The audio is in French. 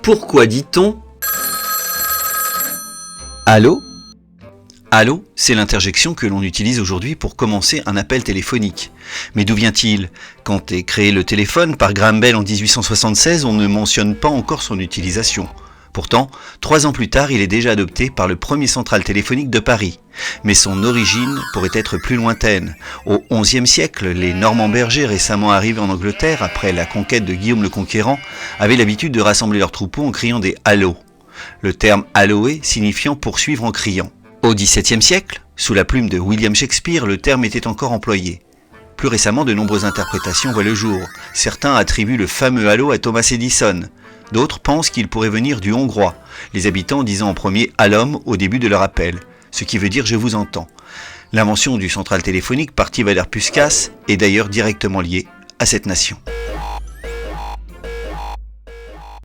Pourquoi dit-on allô? Allô, c'est l'interjection que l'on utilise aujourd'hui pour commencer un appel téléphonique. Mais d'où vient-il? Quand est créé le téléphone par Graham Bell en 1876, on ne mentionne pas encore son utilisation. Pourtant, 3 ans plus tard, il est déjà adopté par le premier central téléphonique de Paris. Mais son origine pourrait être plus lointaine. Au XIe siècle, les Normands bergers récemment arrivés en Angleterre après la conquête de Guillaume le Conquérant avaient l'habitude de rassembler leurs troupeaux en criant des hallos. Le terme halloer signifiant poursuivre en criant. Au XVIIe siècle, sous la plume de William Shakespeare, le terme était encore employé. Plus récemment, de nombreuses interprétations voient le jour. Certains attribuent le fameux hallô à Thomas Edison. D'autres pensent qu'il pourrait venir du hongrois, les habitants disant en premier « allum » au début de leur appel, ce qui veut dire « je vous entends ». L'invention du central téléphonique, parti Valer Puskas, est d'ailleurs directement liée à cette nation.